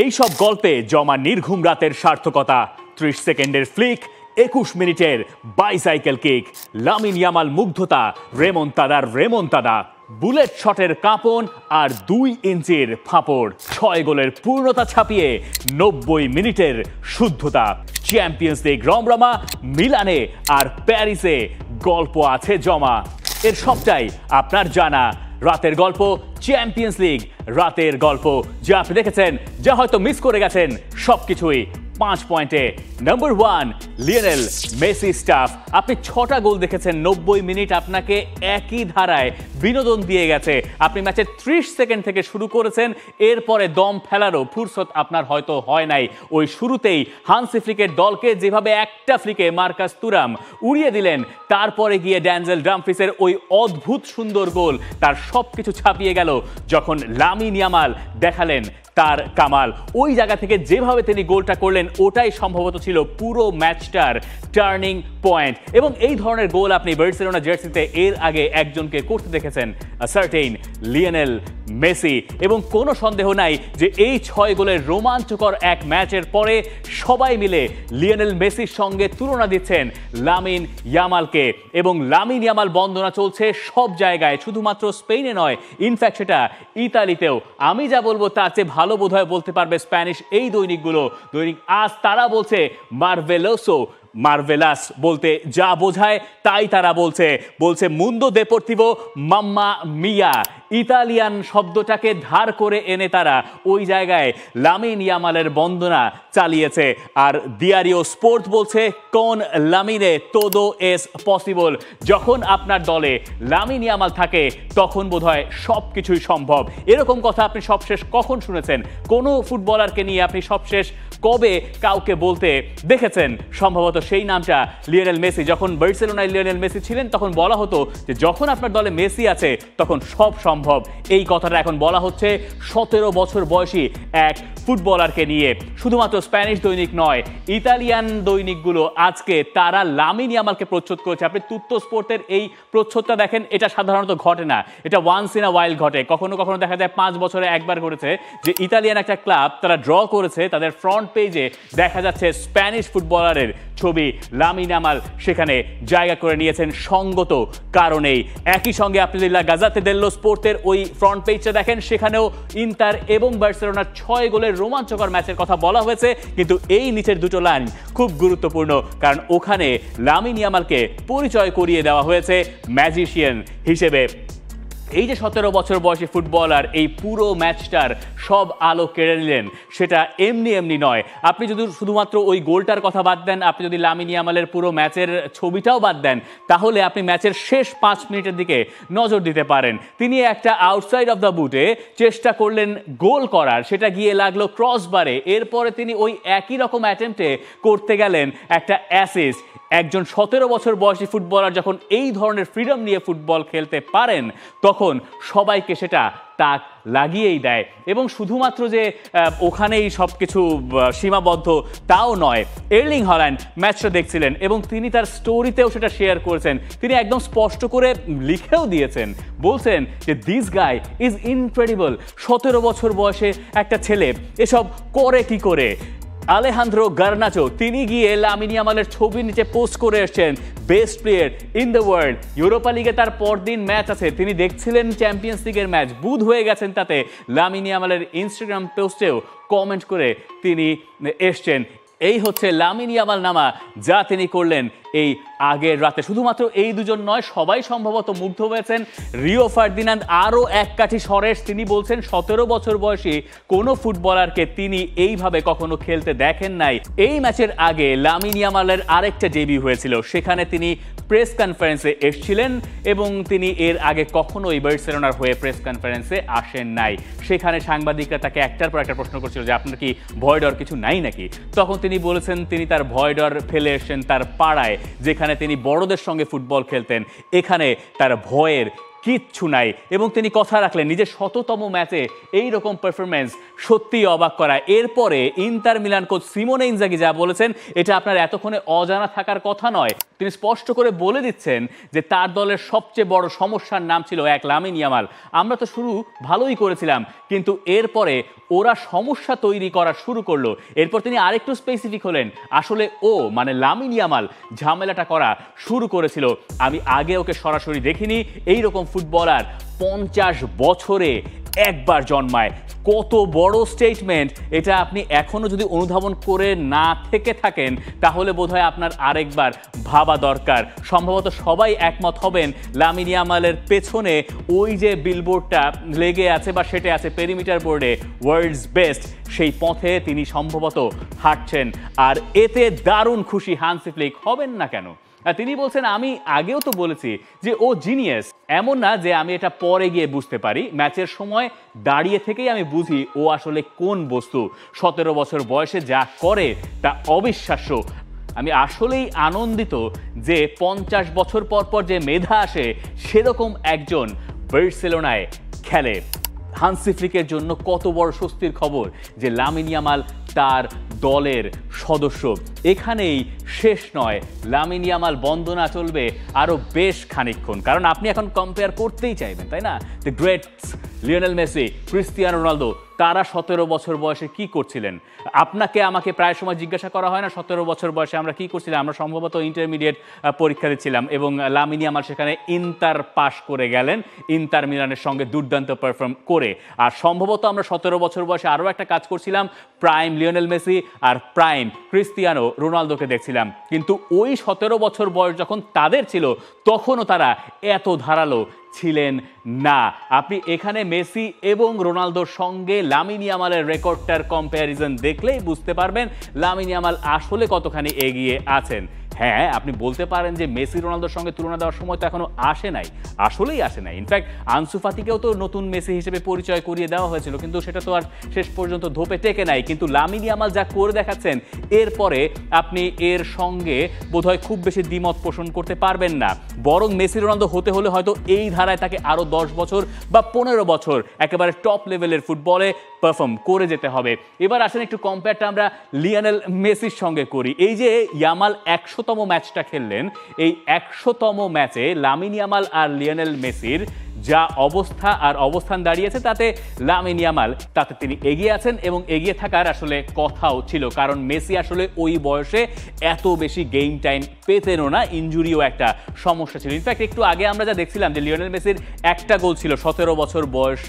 এই সব গল্পে জমা নির্ঘুম রাতের সার্থকতা। 30 সেকেন্ডের ফ্লিক, 21 মিনিটের বাইসাইকেল কিক, লামিন ইয়ামাল মুগ্ধতা, রেমন্তাদা, বুলেট শটের কাঁপন আর 2 ইঞ্চির ফাঁপড়, 6 গোলের পূর্ণতা ছাপিয়ে 90 মিনিটের শুদ্ধতা। চ্যাম্পিয়ন্স লিগ রমরমা, মিলানে আর প্যারিসে গল্প আছে জমা। এর সবটাই আপনার জানা। রাতের গল্প, চ্যাম্পিয়ন্স লিগ রাতের গল্প, যা আপনি দেখেছেন, যা হয়তো মিস করে গেছেন, সবকিছুই 5 পয়েন্টে। Number 1, Lionel Messi staff. আপনি 6টা গোল দেখেছেন, 90 মিনিট আপনাকে একই ধারায় বিনোদন দিয়ে গেছে। আপনি ম্যাচের 30 সেকেন্ড থেকে শুরু করেছেন, এরপরে দম ফেলারও ফুরসত আপনার হয়তো হয় নাই। ওই শুরুতেই হান্সি ফ্লিকের দলকে যেভাবে একটা ফ্লিকে মার্কাস তুরাম উড়িয়ে দিলেন, তারপরে গিয়ে ড্যানজেল ডামফ্রিসের ওই অদ্ভুত সুন্দর গোল তার সব কিছু ছাপিয়ে গেল যখন লামিন ইয়ামাল দেখালেন তার কামাল। ওই জায়গা থেকে যেভাবে তিনি গোলটা করলেন, ওটাই সম্ভবত ছিল পুরো ম্যাচটার টার্নিং পয়েন্ট। এবং এই ধরনের গোল আপনি বার্সেলোনা জার্সিতে এর আগে একজনকে করতে দেখেছেন, সার্টেইন লিওনেল মেসি। এবং কোনো সন্দেহ নাই যে এই 6 গোলের রোমাঞ্চকর এক ম্যাচের পরে সবাই মিলে লিওনেল মেসির সঙ্গে তুলনা দিচ্ছেন লামিন ইয়ামালকে। এবং লামিন ইয়ামাল বন্দনা চলছে সব জায়গায়, শুধুমাত্র স্পেনে নয়, ইনফ্যাক্ট সেটা ইতালিতেও। আমি যা বলবো তার চেয়ে ভালো বোধহয় বলতে পারবে স্প্যানিশ এই দৈনিকগুলো। দৈনিক আজ তারা বলছে মার্ভেলোসো, মার্ভেলাস বলতে যা বোঝায় তাই তারা বলছে মুন্দো দেপোর্তিভো মাম্মা মিয়া। ইতালিয়ান শব্দটাকে ধার করে এনে তারা ওই জায়গায় লামিন ইয়ামালের বন্দনা চালিয়েছে। আর দিয়ারিও স্পোর্ট বলছে কোন লামিনে তোদো এস পসিবল। যখন আপনার দলে লামিন ইয়ামাল থাকে তখন বোধহয় সব কিছুই সম্ভব। এরকম কথা আপনি সবশেষ কখন শুনেছেন? কোনো ফুটবলারকে নিয়ে আপনি সবশেষ কবে কাউকে বলতে দেখেছেন? সম্ভবত সেই নামটা লিওনেল মেসি। যখন বার্সেলোনায় লিওনেল মেসি ছিলেন তখন বলা হতো যে যখন আপনার দলে মেসি আছে তখন সব সম্ভব। এই কথাটা এখন বলা হচ্ছে 17 বছর বয়সী এক ফুটবলারকে নিয়ে। শুধুমাত্র স্প্যানিশ দৈনিক নয়, ইতালিয়ান দৈনিকগুলো আজকে তারা লামিন ইয়ামালকে প্রচ্ছদ করেছে। আপনি তুত্তো স্পোর্টের এই প্রচ্ছদটা দেখেন, এটা সাধারণত ঘটে না, এটা ওয়ান্স ইন আ ওয়াইল ঘটে। কখনো কখনো দেখা যায় 5 বছরে একবার ঘটেছে যে ইতালিয়ান একটা ক্লাব তারা ড্র করেছে, তাদের ফ্রন্ট পেজে দেখা যাচ্ছে স্প্যানিশ ফুটবলারের ছবি, লামিন ইয়ামাল সেখানে জায়গা করে নিয়েছেন সঙ্গত কারণেই। একই সঙ্গে আপনি লা গাজাতে দেল্লো স্পোর্টের ওই ফ্রন্ট পেজটা দেখেন, সেখানেও ইন্টার এবং বার্সেলোনার 6 গোলের রোমাঞ্চকর ম্যাচের কথা বলা হয়েছে। কিন্তু এই নিচের দুটো লাইন খুব গুরুত্বপূর্ণ, কারণ ওখানে লামিন ইয়ামালকে পরিচয় করিয়ে দেওয়া হয়েছে ম্যাজিশিয়ান হিসেবে। এই যে 17 বছর বয়সী ফুটবলার এই পুরো ম্যাচটার সব আলো কেড়ে নিলেন, সেটা এমনি নয়। আপনি যদি শুধুমাত্র ওই গোলটার কথা বাদ দেন, আপনি যদি লামিন ইয়ামালের পুরো ম্যাচের ছবিটাও বাদ দেন, তাহলে আপনি ম্যাচের শেষ 5 মিনিটের দিকে নজর দিতে পারেন। তিনি একটা আউটসাইড অফ দ্য বুটে চেষ্টা করলেন গোল করার, সেটা গিয়ে লাগলো ক্রসবারে। এরপরে তিনি ওই একই রকম অ্যাটেম্পটে করতে গেলেন একটা অ্যাসিস্ট। একজন 17 বছর বয়সী ফুটবলার যখন এই ধরনের ফ্রিডম নিয়ে ফুটবল খেলতে পারেন, তখন সবাইকে সেটা তাক লাগিয়েই দেয়। এবং শুধুমাত্র যে ওখানেই সব কিছু সীমাবদ্ধ তাও নয়। এর্লিং হল্যান্ড ম্যাচটা দেখছিলেন এবং তিনি তার স্টোরিতেও সেটা শেয়ার করেছেন। তিনি একদম স্পষ্ট করে লিখেও দিয়েছেন, বলছেন যে দিস গাই ইজ ইনক্রেডিবল। 17 বছর বয়সে একটা ছেলে এসব করে কি করে। আলেহান্দ্রো গার্নাচো তিনি গিয়ে লামিন ইয়ামালের ছবির নিচে পোস্ট করে এসেছেন, best player in the world. Europa লিগে তার পরদিন ম্যাচ আছে, তিনি দেখছিলেন চ্যাম্পিয়ন্স লিগের ম্যাচ, বুধ হয়ে গেছেন তাতে। লামিন ইয়ামালের ইনস্টাগ্রাম পোস্টেও কমেন্ট করে তিনি এসছেন। এই হচ্ছে লামিন ইয়ামাল নামা যা তিনি করলেন এই আগের রাতে। শুধুমাত্র এই দুজন নয়, সবাই সম্ভবত মুগ্ধ হয়েছেন। রিও ফার্দিনান্দ আরও এক কাঠি সরেস, তিনি বলছেন 17 বছর বয়সী কোনো ফুটবলারকে তিনি এইভাবে কখনো খেলতে দেখেন নাই। এই ম্যাচের আগে লামিন ইয়ামালের আরেকটা ডেবিউ হয়েছিল, সেখানে তিনি প্রেস কনফারেন্সে এসেছিলেন এবং তিনি এর আগে কখনোই বার্সেলোনার হয়ে প্রেস কনফারেন্সে আসেন নাই। সেখানে সাংবাদিকরা তাকে একটার পর একটা প্রশ্ন করছিল যে আপনার কি ভয় ডর কিছু নাই নাকি। তখন তিনি বলেছেন তিনি তার ভয় ডর ফেলে এসেছেন তার পাড়ায়, যেখানে তিনি বড়দের সঙ্গে ফুটবল খেলতেন। এখানে তার ভয়ের কিচ্ছু নাই এবং তিনি কথা রাখলেন নিজের ১০০তম ম্যাচে এই রকম পারফরমেন্স সত্যিই অবাক করা। এরপরে inter Milan coach Simeone Inzaghi যা বলেছেন এটা আপনার এতক্ষণে অজানা থাকার কথা নয়। তিনি স্পষ্ট করে বলে দিচ্ছেন যে তার দলের সবচেয়ে বড় সমস্যার নাম ছিল এক লামিন ইয়ামাল। আমরা তো শুরু ভালোই করেছিলাম, কিন্তু এরপরে ওরা সমস্যা তৈরি করা শুরু করলো। এরপর তিনি আরেকটু স্পেসিফিক হলেন, আসলে ও মানে লামিন ইয়ামাল ঝামেলাটা করা শুরু করেছিল। আমি আগে ওকে সরাসরি দেখিনি, এইরকম ফুটবলার 50 বছরে একবার জন্মায়। কত বড় স্টেটমেন্ট এটা! আপনি এখনো যদি অনুধাবন করে না থেকে থাকেন তাহলে বোধহয় আপনার আরেকবার ভাবা দরকার। সম্ভবত সবাই একমত হবেন লামিন ইয়ামালের পেছনে ওই যে বিলবোর্ডটা লেগে আছে বা সেটে আছে পেরিমিটার বোর্ডে ওয়ার্ল্ডস বেস্ট, সেই পথে তিনি সম্ভবত হাঁটছেন। আর এতে দারুণ খুশি হান্সি ফ্লিক, হবেন না কেন? তিনি বলছেন আমি আগেও তো বলেছি যে ও জিনিয়াস। এমন না যে আমি এটা পরে গিয়ে বুঝতে পারি, ম্যাচের সময় দাঁড়িয়ে থেকেই আমি বুঝি ও আসলে কোন বস্তু। 17 বছর বয়সে যা করে তা অবিশ্বাস্য। আমি আসলেই আনন্দিত যে 50 বছর পর পর যে মেধা আসে সেরকম একজন বার্সেলোনায় খেলে। হান্সি ফ্লিকের জন্য কত বড় স্বস্তির খবর যে লামিন ইয়ামাল তার দলের সদস্য। এখানেই শেষ নয়, লামিন ইয়ামাল বন্দনা চলবে আরও বেশ খানিকক্ষণ, কারণ আপনি এখন কম্পেয়ার করতেই চাইবেন, তাই না? The greats Lionel Messi, Cristiano Ronaldo, তারা 17 বছর বয়সে কি করছিলেন? আপনাকে আমাকে প্রায় সময় জিজ্ঞাসা করা হয় না 17 বছর বয়সে আমরা কি করছিলাম? আমরা সম্ভবত ইন্টারমিডিয়েট পরীক্ষা দিচ্ছিলাম এবং লামিন ইয়ামাল সেখানে ইন্টার পাশ করে গেলেন ইন্টার মিলানের সঙ্গে দুর্দান্ত পারফর্ম করে। আর সম্ভবত আমরা 17 বছর বয়সে আরও একটা কাজ করছিলাম, প্রাইম লিওনেল মেসি আর প্রাইম ক্রিস্টিয়ানো রোনালদোকে দেখছিলাম। কিন্তু ওই 17 বছর বয়স যখন তাদের ছিল তখনও তারা এত ধারালো ছিলেন না। আপনি এখানে মেসি এবং রোনালদোর সঙ্গে লামিন ইয়ামালের রেকর্ডটার কম্প্যারিজন দেখলেই বুঝতে পারবেন লামিন ইয়ামাল আসলে কতখানি এগিয়ে আছেন। হ্যাঁ, আপনি বলতে পারেন যে মেসি রোনালদোর সঙ্গে তুলনা দেওয়ার সময় তো এখনো আসে নাই, আসলেই আসে নাই। ইনফ্যাক্ট আনসু ফাতিকেও তো নতুন মেসি হিসেবে পরিচয় করিয়ে দেওয়া হয়েছিল, কিন্তু সেটা তো আর শেষ পর্যন্ত ধোপে টেকে নাই। কিন্তু লামিন ইয়ামাল যা করে দেখাচ্ছেন এরপরে আপনি এর সঙ্গে বোধহয় খুব বেশি দ্বিমত পোষণ করতে পারবেন না। বরং মেসি রোনালদো হতে হলে হয়তো এই ধারায় তাকে আরও 10 বছর বা 15 বছর একেবারে টপ লেভেলের ফুটবলে পারফর্ম করে যেতে হবে। এবার আসেন একটু কম্পেয়ারটা আমরা লিওনেল মেসির সঙ্গে করি। এই যে ইয়ামাল 100তম ম্যাচটা খেললেন, এই 100তম ম্যাচে লামিন ইয়ামাল আর লিওনেল মেসির যা অবস্থা আর অবস্থান দাঁড়িয়েছে তাতে লামিন ইয়ামাল তাতে তিনি এগিয়ে আছেন এবং এগিয়ে থাকার আসলে কথাও ছিল, কারণ মেসি আসলে ওই বয়সে এত বেশি গেম টাইম পেতেনও না, ইনজুরিও একটা সমস্যা ছিল। ইনফ্যাক্ট একটু আগে আমরা যা দেখছিলাম যে লিওনেল মেসির একটা গোল ছিল 17 বছর বয়স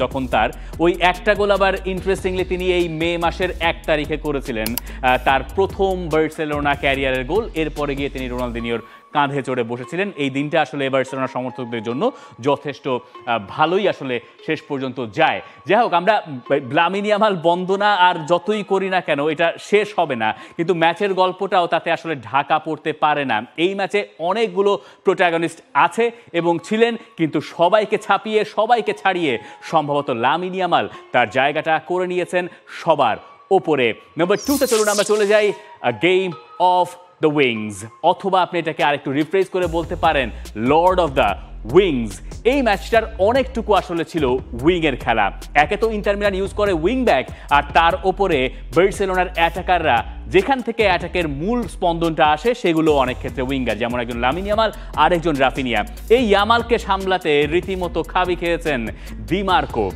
যখন তার, ওই একটা গোল আবার ইন্টারেস্টিংলি তিনি এই মে মাসের 1 তারিখে করেছিলেন, তার প্রথম বার্সেলোনা ক্যারিয়ারের গোল। এরপরে গিয়ে তিনি রোনালদিনিওর কাঁধে চড়ে বসেছিলেন। এই দিনটা আসলে বার্সেলোনা সমর্থকদের জন্য যথেষ্ট ভালোই আসলে শেষ পর্যন্ত যায়। যাই হোক, আমরা লামিন ইয়ামাল বন্দনা আর যতই করি না কেন এটা শেষ হবে না, কিন্তু ম্যাচের গল্পটাও তাতে আসলে ঢাকা পড়তে পারে না। এই ম্যাচে অনেকগুলো প্রোটাগনিস্ট আছে এবং ছিলেন, কিন্তু সবাইকে ছাপিয়ে সবাইকে ছাড়িয়ে সম্ভবত লামিন ইয়ামাল তার জায়গাটা করে নিয়েছেন সবার ওপরে। নম্বর 2তে চলুন আমরা চলে যাই, গেম অফ দ্য উইংস, অথবা আপনি এটাকে আরেকটু রিফ্রেজ করে বলতে পারেন লর্ড অফ দ্য উইংস। এই ম্যাচটার অনেকটুকু আসলে ছিল উইংয়ের খেলা। একে তো ইন্টার মিলান ইউজ করে উইং ব্যাক, আর তার ওপরে বার্সেলোনার অ্যাটাকাররা যেখান থেকে অ্যাটাকের মূল স্পন্দনটা আসে সেগুলো অনেক ক্ষেত্রে উইঙ্গার, যেমন একজন লামিন ইয়ামাল আর একজন রাফিনিয়া। এই ইয়ামালকে সামলাতে রীতিমতো খাবি খেয়েছেন ডিমার্কো।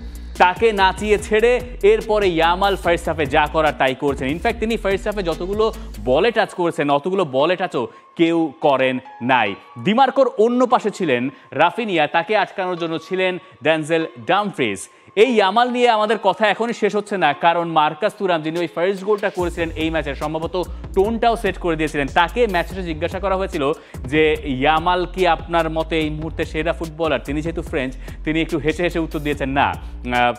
তাকে নাচিয়ে ছেড়ে এরপরে ইয়ামাল ফার্স্ট হাফে যা করার তাই করছেন। ইনফ্যাক্ট তিনি ফার্স্ট হাফে যতগুলো বলে টাচ করেছেন অতগুলো বলে টাচও কেউ করেন নাই। ডিমার্কোর অন্য পাশে ছিলেন রাফিনিয়া, তাকে আটকানোর জন্য ছিলেন ড্যানজেল ডামফ্রিজ। এই ইয়ামাল নিয়ে আমাদের কথা এখনই শেষ হচ্ছে না, কারণ মার্কাস তুরাম যিনি ওই ফার্স্ট গোলটা করেছিলেন এই ম্যাচের, সম্ভবত টোনটাও সেট করে দিয়েছিলেন, তাকে ম্যাচে জিজ্ঞাসা করা হয়েছিল যে ইয়ামাল কি আপনার মতে এই মুহূর্তে সেরা ফুটবলার? তিনি যেহেতু ফ্রেঞ্চ, তিনি একটু হেসে হেসে উত্তর দিয়েছেন না,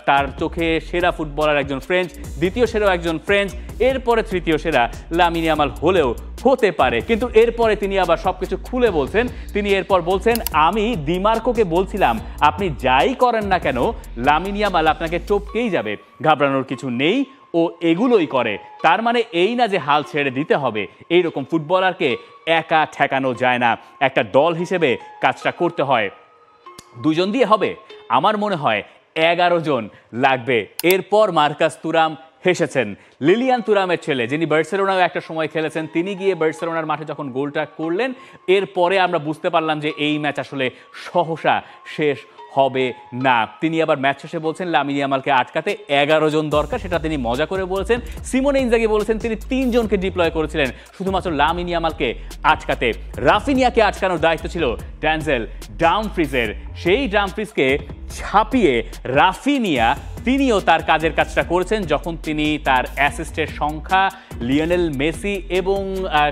তার চোখে সেরা ফুটবলার একজন ফ্রেঞ্চ, দ্বিতীয় সেরাও একজন ফ্রেঞ্চ, এরপরে তৃতীয় সেরা লামিন ইয়ামাল হলেও হতে পারে। কিন্তু এরপরে তিনি আবার সবকিছু খুলে বলছেন। তিনি এরপর বলছেন, আমি ডিমার্কোকে বলছিলাম আপনি যাই করেন না কেন লামিন ইয়ামাল আপনাকে টপকেই যাবে, ঘাবড়ানোর কিছু নেই, ও এগুলোই করে। তার মানে এই না যে হাল ছেড়ে দিতে হবে। এইরকম ফুটবলারকে একা ঠেকানো যায় না, একটা দল হিসেবে কাজটা করতে হয়। দুজন দিয়ে হবে? আমার মনে হয় 11 জন লাগবে। এরপর মার্কাস তুরাম হেসেছেন। লিলিয়ান তুরামের ছেলে, যিনি বার্সেলোনাও একটা সময় খেলেছেন, তিনি গিয়ে বার্সেলোনার মাঠে যখন গোলটা করলেন, এরপরে আমরা বুঝতে পারলাম যে এই ম্যাচ আসলে সহসা শেষ হবে না। তিনি আবার ম্যাচ শেষে বলছেন লামিন ইয়ামালকে আটকাতে 11 জন দরকার, সেটা তিনি মজা করে বলেছেন। সিমোনে ইনজাগি বলেছেন তিনি 3 জনকে ডিপ্লয় করেছিলেন শুধুমাত্র লামিন ইয়ামালকে আটকাতে। রাফিনিয়াকে আটকানোর দায়িত্ব ছিল ড্যানজেল ডামফ্রিজের। সেই ডামফ্রিজকে ছাপিয়ে রাফিনিয়া তিনিও তার কাজের কাজটা করেছেন যখন তিনি তার অ্যাসিস্টের সংখ্যা লিওনেল মেসি এবং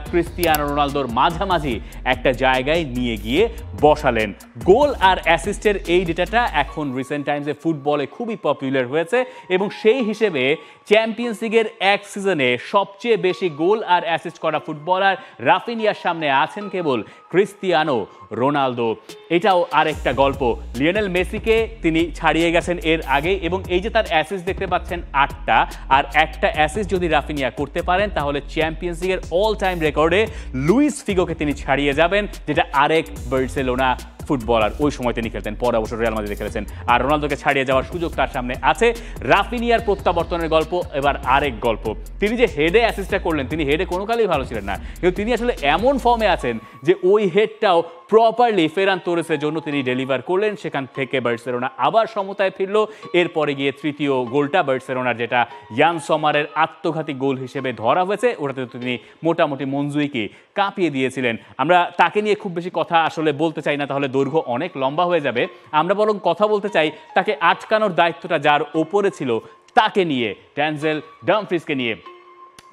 ক্রিস্টিয়ানো রোনালদোর মাঝামাঝি একটা জায়গায় নিয়ে গিয়ে বসালেন। গোল আর অ্যাসিস্টের এই ডেটাটা এখন রিসেন্ট টাইমসে ফুটবলে খুবই পপুলার হয়েছে এবং সেই হিসেবে চ্যাম্পিয়ন্স লিগের এক সিজনে সবচেয়ে বেশি গোল আর অ্যাসিস্ট করা ফুটবলার রাফিনিয়ার সামনে আছেন কেবল ক্রিস্টিয়ানো রোনালদো। এটাও আরেকটা গল্প। লিওনেল মেসিকে তিনি ছাড়িয়ে গেছেন এর আগে এবং এই যে তার অ্যাসিস্ট দেখতে পাচ্ছেন 8টা, আর একটা অ্যাসিস্ট যদি রাফিনিয়া করতে পারেন তাহলে চ্যাম্পিয়ন্স লিগের অল টাইম রেকর্ডে লুইস ফিগোকে তিনি ছাড়িয়ে যাবেন, যেটা আরেক বার্সেলোনা ফুটবলার। ওই সময় তিনি খেলতেন, পরে অবশ্য রিয়াল মাদ্রিদে খেলেছেন। আর রোনালদোকে ছাড়িয়ে যাওয়ার সুযোগ তার সামনে আছে। রাফিনিয়ার প্রত্যাবর্তনের গল্প এবার আরেক গল্প। তিনি যে হেডে অ্যাসিস্টটা করলেন, তিনি হেডে কোনো কালেই ভালো ছিলেন না, কিন্তু তিনি আসলে এমন ফর্মে আছেন যে ওই হেডটাও প্রপারলি ফেরান তোরেসের জন্য তিনি ডেলিভার করলেন। সেখান থেকে বার্সেলোনা আবার সমতায় ফিরল। এরপরে গিয়ে তৃতীয় গোলটা বার্সেলোনার, যেটা ইয়ান সমারের আত্মঘাতী গোল হিসেবে ধরা হয়েছে, ওটাতে তিনি মোটামুটি মনজুইকে কাঁপিয়ে দিয়েছিলেন। আমরা তাকে নিয়ে খুব বেশি কথা আসলে বলতে চাই না, তাহলে দৈর্ঘ্য অনেক লম্বা হয়ে যাবে। আমরা বরং কথা বলতে চাই তাকে আটকানোর দায়িত্বটা যার ওপরে ছিল তাকে নিয়ে, ড্যানজেল ডামফ্রিজকে নিয়ে,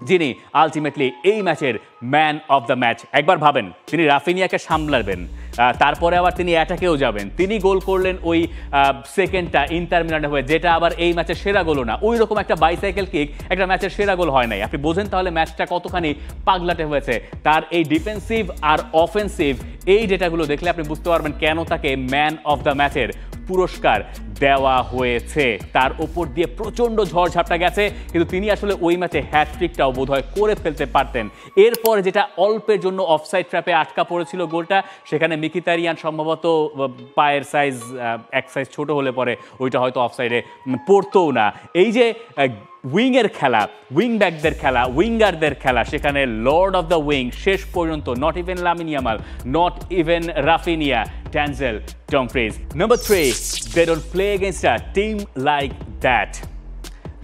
যিনি আলটিমেটলি এই ম্যাচের ম্যান অফ দ্য ম্যাচ। একবার ভাবেন, তিনি রাফিনিয়াকে সামলাবেন, তারপরে আবার তিনি অ্যাটাকেও যাবেন। তিনি গোল করলেন ওই সেকেন্ডটা ইন্টার মিলানে হয়ে, যেটা আবার এই ম্যাচের সেরা গোলও না। ওই রকম একটা বাইসাইকেল কিক একটা ম্যাচের সেরা গোল হয় নাই। আপনি বোঝেন তাহলে ম্যাচটা কতখানি পাগলাটে হয়েছে। তার এই ডিফেন্সিভ আর অফেন্সিভ এই ডেটাগুলো দেখলে আপনি বুঝতে পারবেন কেন তাকে ম্যান অফ দ্য ম্যাচের পুরস্কার দেওয়া হয়েছে। তার ওপর দিয়ে প্রচণ্ড ঝড়ঝাপটা গেছে, কিন্তু তিনি আসলে ওই ম্যাচে হ্যাটট্রিকটাও বোধহয় করে ফেলতে পারতেন। এরপরে যেটা অল্পের জন্য অফসাইড ট্র্যাপে আটকা পড়েছিল গোলটা, সেখানে মিখিতারিয়ান সম্ভবত পায়ের সাইজ এক সাইজ ছোট হলে পরে ওইটা হয়তো অফসাইডে পড়তোও না। এই যে উইংয়ের খেলা, উইং ব্যাকদের খেলা, উইঙ্গারদের খেলা, সেখানে লর্ড অফ দ্য উইং শেষ পর্যন্ত not even Lamine Yamal, not even Raphinha, Denzel Dumfries. Number 3, they don't play against a team like that.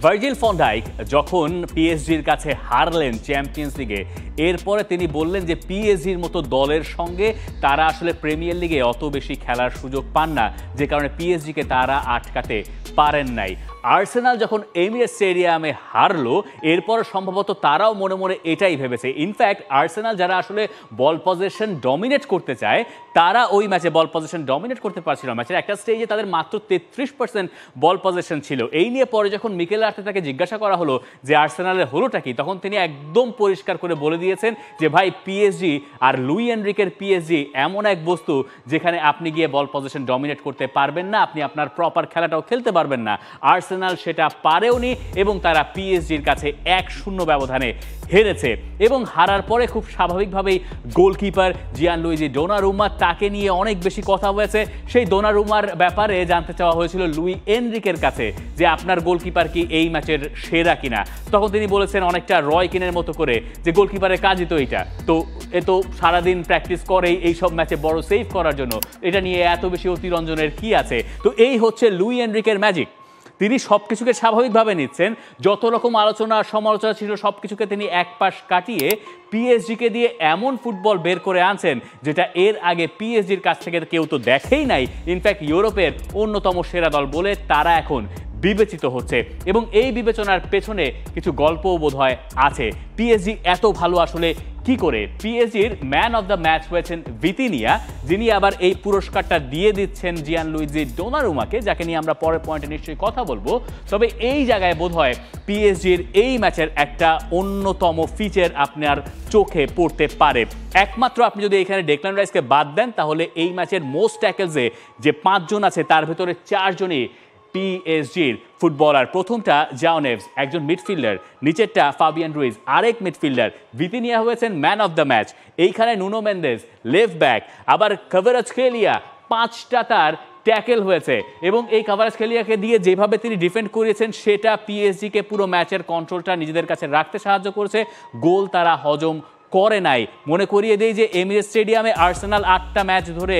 Virgil van Dijk যখন পিএসজির কাছে হারলেন চ্যাম্পিয়ন্স লিগে, এরপরে তিনি বললেন যে পিএসজির মতো দলের সঙ্গে তারা আসলে প্রিমিয়ার লিগে অত বেশি খেলার সুযোগ পান না, যে কারণে পিএসজিকে তারা আটকাতে পারেন নাই। আর্সেনাল যখন এমিরেটস স্টেডিয়ামে হারলো, এরপর সম্ভবত তারাও মনে মনে এটাই ভেবেছে। ইনফ্যাক্ট আর্সেনাল যারা আসলে বল পজিশন ডমিনেট করতে চায়, তারা ওই ম্যাচে বল পজিশন ডমিনেট করতে পারছিল। ম্যাচের একটা স্টেজে তাদের মাত্র 33% বল পজিশন ছিল। এই নিয়ে পরে যখন মিকেল আর্তেতাকে জিজ্ঞাসা করা হলো যে আর্সেনালের হলোটা কি, তখন তিনি একদম পরিষ্কার করে বলে দিয়েছেন যে ভাই, পিএসজি আর লুই এনরিকের পিএসজি এমন এক বস্তু যেখানে আপনি গিয়ে বল পজিশন ডমিনেট করতে পারবেন না, আপনি আপনার প্রপার খেলাটাও খেলতে পারবেন না। আর্সেনাল সেটা পারেওনি এবং তারা পিএসজির কাছে 1-0 ব্যবধানে হেরেছে। এবং হারার পরে খুব স্বাভাবিকভাবেই গোলকিপার জিয়ানলুইজি ডোনারুমা, তাকে নিয়ে অনেক বেশি কথা হয়েছে। সেই ডোনারুমার ব্যাপারে জানতে চাওয়া হয়েছিল লুই এনরিকের কাছে যে আপনার গোলকিপার কি এই ম্যাচের সেরা কিনা। তখন তিনি বলেছেন অনেকটা রয় কিনের মতো করে যে গোলকিপারের কাজই তো এইটা, তো এ তো সারাদিন প্র্যাকটিস করেই এইসব ম্যাচে বড় সেভ করার জন্য, এটা নিয়ে এত বেশি অতিরঞ্জনের কি আছে। তো এই হচ্ছে লুই এনরিকের ম্যাজিক। তিনি সব কিছুকে স্বাভাবিকভাবে নিচ্ছেন, যত রকম আলোচনা সমালোচনা ছিল সব কিছুকে তিনি এক পাশ কাটিয়ে পিএসজিকে দিয়ে এমন ফুটবল বের করে আনছেন যেটা এর আগে পিএসজির কাছ থেকে কেউ তো দেখেই নাই। ইনফ্যাক্ট ইউরোপের অন্যতম সেরা দল বলে তারা এখন বিবেচিত হচ্ছে এবং এই বিবেচনার পেছনে কিছু গল্পও বোধহয় আছে। পিএসজি এত ভালো আসলে কি করে? পিএসজির ম্যান অফ দ্য ম্যাচ হয়েছেন ভিতিনিয়া, যিনি আবার এই পুরস্কারটা দিয়ে দিচ্ছেন জিয়ানলুইজি ডোনারুমাকে, যাকে নিয়ে আমরা পরের পয়েন্টে নিশ্চয়ই কথা বলবো। তবে এই জায়গায় বোধহয় পিএসজির এই ম্যাচের একটা অন্যতম ফিচার আপনার চোখে পড়তে পারে। একমাত্র আপনি যদি এখানে ডেক্লান রাইসকে বাদ দেন, তাহলে এই ম্যাচের মোস্ট ট্যাকেলসে যে 5 জন আছে তার ভেতরে 4 জনই পিএসজির ফুটবলার। প্রথমটা জাও নেভস, একজন মিডফিল্ডার, নিচেরটা ফাবিয়ান রুইজ, আরেক মিডফিল্ডার। ভিতিনিয়া হয়েছেন ম্যান অফ দ্য ম্যাচ। এইখানে নুনো মেন্দেস লেফট ব্যাক, আবার কাভারাজখেলিয়া, 5টা তার ট্যাকেল হয়েছে এবং এই কাভারাজখেলিয়াকে দিয়ে যেভাবে তিনি ডিফেন্ড করিয়েছেন সেটা পিএসজিকে পুরো ম্যাচের কন্ট্রোলটা নিজেদের কাছে রাখতে সাহায্য করেছে। গোল তারা হজম করে নাই। মনে করিয়ে দেই যে এমিরেটস স্টেডিয়ামে আর্সেনাল 8টা ম্যাচ ধরে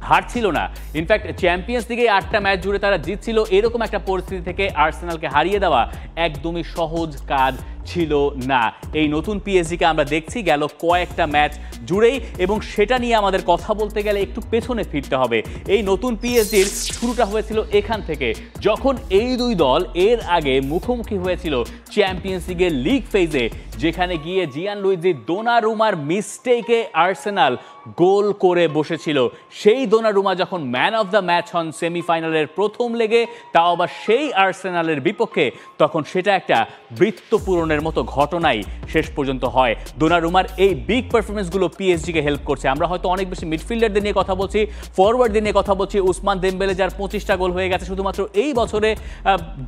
হারছিল না, ইনফ্যাক্ট চ্যাম্পিয়ন্স লিগে 8টা ম্যাচ জুড়ে তারা জিতছিল। এরকম একটা পরিস্থিতি থেকে আর্সেনালকে হারিয়ে দেওয়া একদমই সহজ কাজ ছিল না। এই নতুন পিএসজিকে আমরা দেখছি গেল কয়েকটা ম্যাচ জুড়েই, এবং সেটা নিয়ে আমাদের কথা বলতে গেলে একটু পেছনে ফিরতে হবে। এই নতুন পিএসজির শুরুটা হয়েছিল এখান থেকে, যখন এই দুই দল এর আগে মুখোমুখি হয়েছিল চ্যাম্পিয়ন্স লিগের লিগ ফেজে, যেখানে গিয়ে জিয়ানলুইজি দোনারুমার মিস্টেকে আর্সেনাল গোল করে বসেছিল। সেই দোনারুমা যখন ম্যান অফ দ্য ম্যাচ হন সেমিফাইনালের প্রথম লেগে, তাও আবার সেই আর্সেনালের বিপক্ষে, তখন সেটা একটা বৃত্ত পূরণের মতো ঘটনাই শেষ পর্যন্ত হয়। দোনারুমার এই বিগ পারফরমেন্সগুলো পিএসজিকে হেল্প করছে। আমরা হয়তো অনেক বেশি মিডফিল্ডারদের নিয়ে কথা বলছি, ফরওয়ার্ডদের নিয়ে কথা বলছি, উসমান দেমবেলে যার 25টা গোল হয়ে গেছে শুধুমাত্র এই বছরে,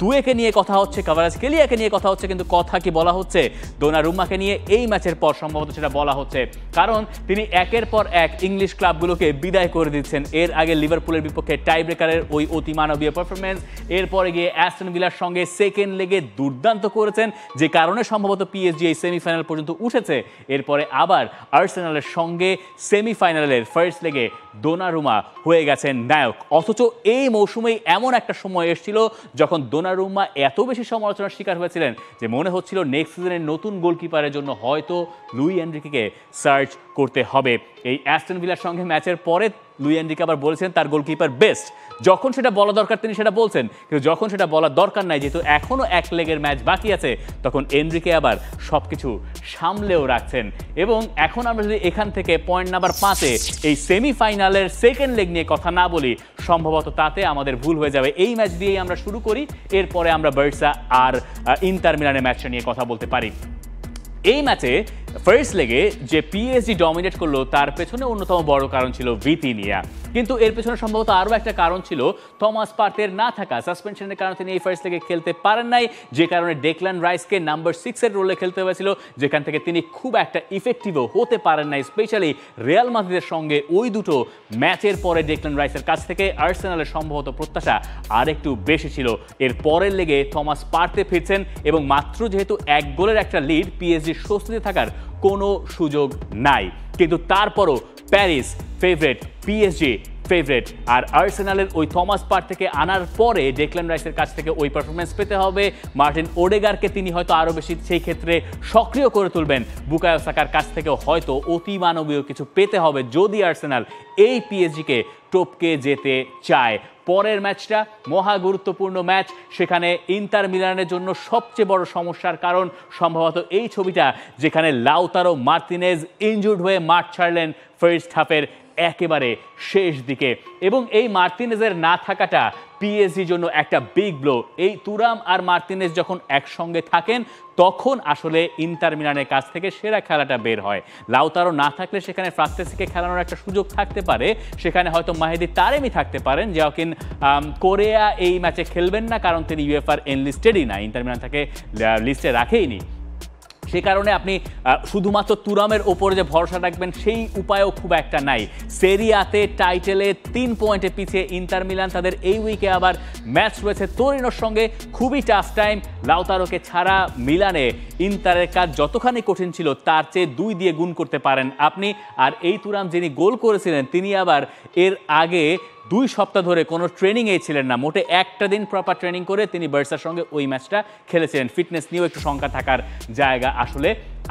দুয়েকে নিয়ে কথা হচ্ছে, কাভারাজখেলিয়াকে নিয়ে কথা হচ্ছে, কিন্তু কথা কি বলা হচ্ছে দোনারুমাকে নিয়ে এই ম্যাচের পর? সম্ভবত সেটা বলা হচ্ছে, কারণ তিনি একের পর এক ইংলিশ ক্লাবগুলোকে বিদায় করে দিচ্ছেন। এর আগে লিভারপুলের বিপক্ষে টাই ব্রেকারের ওই অতিমানবীয় পারফরমেন্স, এরপরে গিয়ে অ্যাস্টন ভিলার সঙ্গে সেকেন্ড লেগে দুর্দান্ত করেছেন, যে কারণে সম্ভবত পিএসজি এই সেমিফাইনাল পর্যন্ত উঠেছে। এরপরে আবার আর্সেনালের সঙ্গে সেমিফাইনালের ফার্স্ট লেগে দোনারুমা হয়ে গেছেন নায়ক। অথচ এই মৌসুমেই এমন একটা সময় এসেছিল যখন দোনারুমা এত বেশি সমালোচনার শিকার হয়েছিলেন যে মনে হচ্ছিল নেক্সট সিজনের নতুন গোলকিপারের জন্য হয়তো লুই এনরিকেকে সার্চ করতে হবে। এই অ্যাস্টন ভিলার সঙ্গে ম্যাচের পরে লুই এনরিকে আবার বলেছেন তার গোলকিপার বেস্ট। যখন সেটা বলা দরকার তিনি সেটা বলছেন, কিন্তু যখন সেটা বলার দরকার নাই, যেহেতু এখনও এক লেগের ম্যাচ বাকি আছে, তখন এনরিকে আবার সব কিছু সামলেও রাখছেন। এবং এখন আমরা যদি এখান থেকে পয়েন্ট নাম্বার 5-এ এই সেমিফাইনালের সেকেন্ড লেগ নিয়ে কথা না বলি, সম্ভবত তাতে আমাদের ভুল হয়ে যাবে। এই ম্যাচ দিয়েই আমরা শুরু করি, এরপরে আমরা বার্সা আর ইন্টার মিলানের ম্যাচটা নিয়ে কথা বলতে পারি। এই ম্যাচে ফার্স্ট লেগে যে পিএসজি ডমিনেট করলো তার পেছনে অন্যতম বড় কারণ ছিল ভিতিনিয়া, কিন্তু এর পেছনে সম্ভবত আরও একটা কারণ ছিল থমাস পার্তের না থাকা। সাসপেনশনের কারণে তিনি এই ফার্স্ট লেগে খেলতে পারেন নাই, যে কারণে ডেকল্যান রাইসকে নাম্বার 6-এর রোলে খেলতে হয়েছিল, যেখান থেকে তিনি খুব একটা ইফেক্টিভও হতে পারেন নাই। স্পেশালি রিয়াল মাদ্রিদের সঙ্গে ওই দুটো ম্যাচের পরে ডেকল্যান রাইসের কাছ থেকে আর্সেনালের সম্ভবত প্রত্যাশা আর একটু বেশি ছিল। এর পরের লেগে থমাস পার্তে ফিরছেন এবং মাত্র যেহেতু এক গোলের একটা লিড, পিএসজির স্বস্তিতে থাকার কোনো সুযোগ নাই। কিন্তু তারপরও প্যারিস ফেভারিট, পিএসজি ফেভারিট, আর আর্সেনালের ওই থমাস পার্ট থেকে আনার পরে ডেকল্যান রাইসের কাছ থেকে ওই পারফরমেন্স পেতে হবে। মার্টিন ওডেগারকে তিনি হয়তো আরও বেশি সেই ক্ষেত্রে সক্রিয় করে তুলবেন। বুকায়ো সাকার কাছ থেকেও হয়তো অতিমানবীয় কিছু পেতে হবে যদি আর্সেনাল এই পিএসজিকে টপকে যেতে চায়। পরের ম্যাচটা মহা গুরুত্বপূর্ণ ম্যাচ, সেখানে ইন্টার মিলানের জন্য সবচেয়ে বড় সমস্যার কারণ সম্ভবত এই ছবিটা, যেখানে লাউতারো মার্তিনেজ ইনজুর্ড হয়ে মাঠ ছাড়লেন ফার্স্ট হাফের একেবারে শেষ দিকে, এবং এই মার্তিনেজের না থাকাটা পিএসজির জন্য একটা বিগ ব্লো। এই তুরাম আর মার্তিনেজ যখন একসঙ্গে থাকেন তখন আসলে ইন্টার মিলানের কাছ থেকে সেরা খেলাটা বের হয়। লাউতারো না থাকলে সেখানে ফ্রাস্তেসিকে খেলানোর একটা সুযোগ থাকতে পারে, সেখানে হয়তো মাহেদি তারেমি থাকতে পারেন, যেকিন কোরিয়া এই ম্যাচে খেলবেন না, কারণ তিনি ইউএফার এনলিস্টেডই না, ইন্টার মিলান তাকে লিস্টে রাখেইনি। সে কারণে আপনি শুধুমাত্র তুরামের ওপরে যে ভরসা রাখবেন সেই উপায়ও খুব একটা নাই। সেরিয়াতে টাইটেলে 3 পয়েন্টে পিছিয়ে ইন্টার মিলান, তাদের এই উইকে আবার ম্যাচ রয়েছে তোরিনোর সঙ্গে, খুবই টাফ টাইম। লাউতারোকে ছাড়া মিলানে ইন্টারের কাজ যতখানি কঠিন ছিল তার চেয়ে 2 দিয়ে গুণ করতে পারেন আপনি। আর এই তুরাম যিনি গোল করেছিলেন তিনি আবার এর আগে 2 সপ্তাহ ধরে কোনো ট্রেনিংয়ে ছিলেন না, মোটে একটা দিন প্রপার ট্রেনিং করে তিনি বার্সার সঙ্গে ওই ম্যাচটা খেলেছিলেন। ফিটনেস নিয়েও একটু শঙ্কা থাকার জায়গা আসলে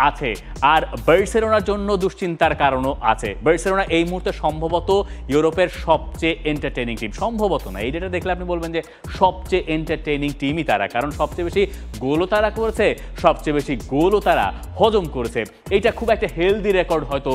আছে। আর বার্সেলোনার জন্য দুশ্চিন্তার কারণও আছে। বার্সেলোনা এই মুহূর্তে সম্ভবত ইউরোপের সবচেয়ে এন্টারটেইনিং টিম, সম্ভবত না, এই ডেটা দেখলে আপনি বলবেন যে সবচেয়ে এন্টারটেইনিং টিমই তারা, কারণ সবচেয়ে বেশি গোলও তারা করেছে, সবচেয়ে বেশি গোলও তারা হজম করেছে। এইটা খুব একটা হেলদি রেকর্ড হয়তো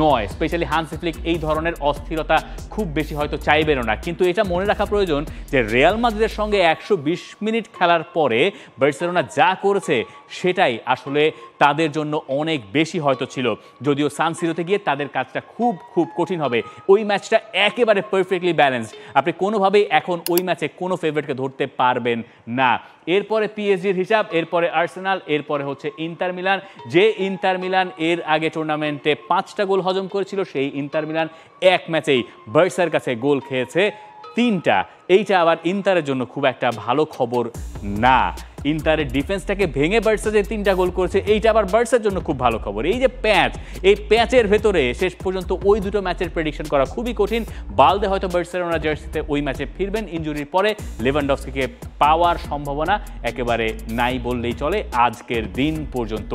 নয়, স্পেশালি হান্সি ফ্লিক এই ধরনের অস্থিরতা খুব বেশি হয়তো চাইবেনও না। কিন্তু এটা মনে রাখা প্রয়োজন যে রিয়াল মাদ্রিদের সঙ্গে 120 মিনিট খেলার পরে বার্সেলোনা যা করেছে সেটাই আসলে তাদের জন্য অনেক বেশি হয়তো ছিল, যদিও সান সিরোতে গিয়ে তাদের কাজটা খুব খুব কঠিন হবে। ওই ম্যাচটা একেবারে পারফেক্টলি ব্যালেন্সড, আপনি কোনোভাবেই এখন ওই ম্যাচে কোনো ফেভারিটকে ধরতে পারবেন না। এরপরে পিএসজির হিসাব, এরপরে আর্সেনাল, এরপরে হচ্ছে ইন্টার মিলান। যে ইন্টার মিলান এর আগে টুর্নামেন্টে 5টা গোল হজম করেছিল, সেই ইন্টার মিলান এক ম্যাচেই বার্সার কাছে গোল খেয়েছে 3টা। এইটা আবার ইন্টারের জন্য খুব একটা ভালো খবর না। ইন্টারের ডিফেন্সটাকে ভেঙে বার্সা যে 3টা গোল করেছে, এইটা আবার বার্সার জন্য খুব ভালো খবর। এই যে প্যাচ, এই প্যাচের ভেতরে শেষ পর্যন্ত ওই দুটো ম্যাচের প্রেডিকশন করা খুবই কঠিন। বালদে হয়তো বার্সেলোনা জার্সিতে ওই ম্যাচে ফিরবেন ইনজুরির পরে, লেভানডস্কিকে পাওয়ার সম্ভাবনা একেবারে নাই বললেই চলে আজকের দিন পর্যন্ত।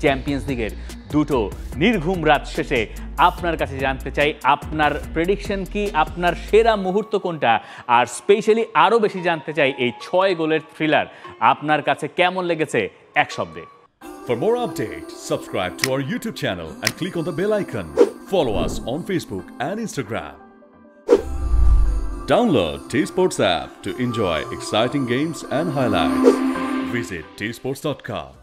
চ্যাম্পিয়ন্স লিগের দুটো নির্ঘুম রাত শেষে আপনার কাছে জানতে চাই আপনার প্রেডিকশন কি, আপনার সেরা মুহূর্ত কোনটা, আর স্পেশালি আরও বেশি জানতে চাই এই 6 গোলের থ্রিলার আপনার কাছে কেমন লেগেছে এক শব্দে। For more updates, subscribe to our YouTube channel and click on the bell icon. Follow us on Facebook and Instagram. Download T-Sports app to enjoy exciting games and highlights. Visit tsports.com.